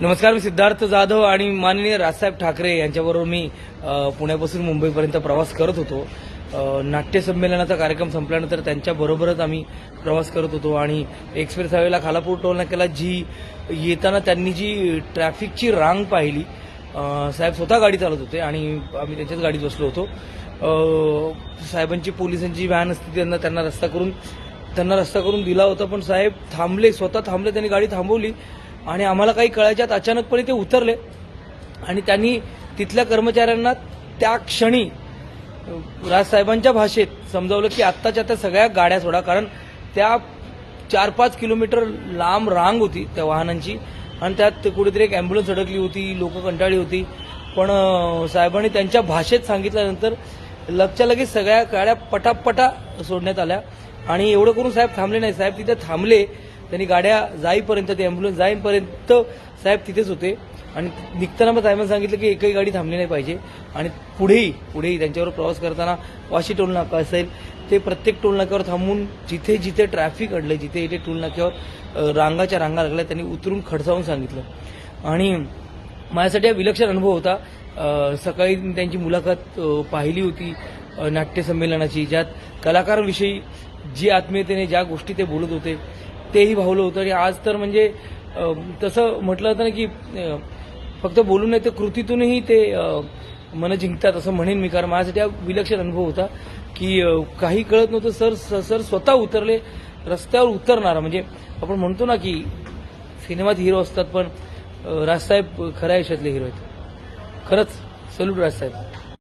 नमस्कार, मी सिद्धार्थ जाधव आणि माननीय राजसाहेब ठाकरे यांच्याबरोबर मी पुण्यापासून मुंबईपर्यंत प्रवास करत होतो. नाट्य संमेलनाचा कार्यक्रम संपल्यानंतर त्यांच्याबरोबरच आम्ही प्रवास करत होतो आणि एक्सप्रेस हायवेला खालापूर टोल नाक्याला येताना त्यांनी जी ट्रॅफिकची रांग पाहिली, साहेब स्वतः गाडी चालवत होते आणि आम्ही त्यांच्याच गाडीत बसलो होतो. साहेबांची पोलिसांची व्हॅन असते, त्यांना रस्ता करून दिला होता, पण साहेब थांबले, स्वतः थांबले, त्यांनी गाडी थांबवली आणि आम्हाला काही कळायच्यात अचानकपणे ते उतरले आणि त्यांनी तिथल्या कर्मचाऱ्यांना त्या क्षणी राजसाहेबांच्या भाषेत समजावलं की आत्ताच्या त्या सगळ्या गाड्या सोडा, कारण त्या 4-5 किलोमीटर लांब रांग होती त्या वाहनांची आणि त्यात कुठेतरी एक अँब्युलन्स अडकली होती, लोक कंटाळली होती. पण साहेबांनी त्यांच्या भाषेत सांगितल्यानंतर लगच्या लगेच सगळ्या गाड्या पटापटा सोडण्यात आल्या आणि एवढं करून साहेब थांबले नाही. साहेब तिथे थांबले, त्यांनी गाड्या जाईपर्यंत, ते अँब्युलन्स जाईपर्यंत साहेब तिथेच होते आणि निघताना मग साहेबांनी सांगितलं की एकही गाडी थांबली नाही पाहिजे आणि पुढेही त्यांच्यावर प्रवास करताना वाशी टोल नाका असेल, ते प्रत्येक टोल नाक्यावर थांबून जिथे जिथे ट्रॅफिक अडलं, जिथे टोल नाक्यावर रांगाच्या रांगा लागल्या, त्यांनी उतरून खडसावून सांगितलं आणि माझ्यासाठी हा विलक्षण अनुभव होता. सकाळी त्यांची मुलाखत पाहिली होती नाट्य संमेलनाची, ज्यात कलाकारांविषयी जी आत्मीयतेने ज्या गोष्टी ते बोलत होते तेही भावलं होतं आणि आज तर म्हणजे तसं म्हटलं होतं ना की फक्त बोलून नाही तर कृतीतूनही ते मन जिंकतात असं म्हणेन मी, कारण माझ्यासाठी हा विलक्षण अनुभव होता की काही कळत नव्हतं. सर स्वतः उतरले, रस्त्यावर उतरणारा, म्हणजे आपण म्हणतो ना की सिनेमात हिरो असतात, पण राजसाहेब खऱ्या आयुष्यातले हिरो आहेत. खरंच सल्यूट राजसाहेब.